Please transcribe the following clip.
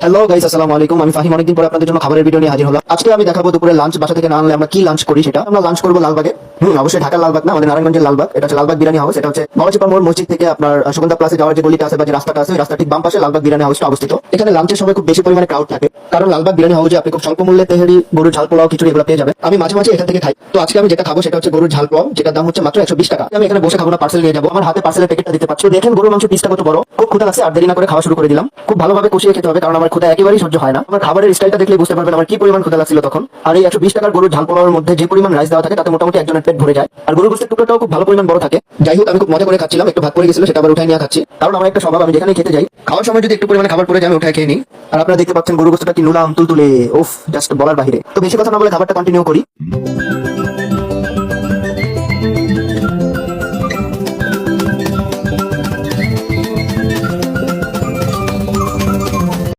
Hello guys, আসসালামু আলাইকুম। আমি ফাহিম অনেকদিন পরে আপনাদের জন্য খাবারের ভিডিও নিয়ে হাজির হলাম। আজকে আমি দেখাবো দুপুরে লাঞ্চ বাসা থেকে না আনলে আমরা কি লাঞ্চ করি। সেটা আমরা লাঞ্চ করবো লালবাগে। অবশ্যই ঢাকার লালবাগ না, আমাদের নারায়ণগঞ্জের লালবাগ। এটা হচ্ছে লালবাগ বিরিয়ানি হাউস। এটা হচ্ছে বড়চিপা মোড় মসজিদ থেকে আপনার সুগন্ধা প্লাসে যাওয়ার যে গলিটা আছে বা যে রাস্তাটা আছে, ওই রাস্তার ঠিক বাম পাশে লালবাগ বিরিয়ানি হাউসটা অবস্থিত। এখানে লাঞ্চের সময় খুব বেশি পরিমাণে ক্রাউড থাকে, কারণ লালবাগ বিরিয়ানি হাউসে আপনি খুব স্বল্প মূল্যে তেহারি, গরুর ঝাল পোলাও, খিচুড়ি এগুলো পেয়ে যাবেন। আমি মাঝে মাঝে এখান থেকে খাই। তো আজকে আমি যেটা খাবো সেটা হচ্ছে গরুর ঝাল পোলাও, যেটার দাম হচ্ছে মাত্র 120 টাকা। আমি এখানে বসে খাবো না, পার্সেল নিয়ে যাবো। আমার হাতে পার্সেলের প্যাকেটটা দিতে পারছি। দেখেন গরুর মাংস পিসটা কত বড়। খুব ক্ষুধা লাগছে, আর দেরি না করে খাওয়া শুরু করে দিলাম। খুব ভালোভাবে কষিয়ে খেতে হবে, কারণ আমার ক্ষুধা একেবারেই সহ্য হয় না। আমার খাবারের স্টাইলটা দেখলে বুঝতে পারবেন আমার কি পরিমাণ ক্ষুধা লাগছিল তখন। আর এই 120 টাকার গরুর ঝাল পোলাওর মধ্যে যে পরিমাণ রাইস দেওয়া থাকে তাতে মোটামুটি একজনের পেট ভরে যায়। আর গরুর গোস্তের টুকরোটাও খুব ভালো পরিমাণ বড় থাকে। যাই হোক, আমি খুব মজা করে খাচ্ছিলাম। একটু ভাত পড়ে গেছিল, সেটা আবার উঠাই নিয়ে খাচ্ছি, কারণ আমার একটা স্বভাব, আমি যেখানে খেতে যাই খাওয়ার সময় যদি একটু পরিমাণে খাবার পড়ে যায় আমি উঠাই খেয়ে নিই। আর আপনারা দেখতে পাচ্ছেন গরুর গোস্তটা কি নুলাম তুলতুলে, ওফ, জাস্ট বলার বাইরে। তো বেশি কথা না বলে খাবারটা কন্টিনিউ করি।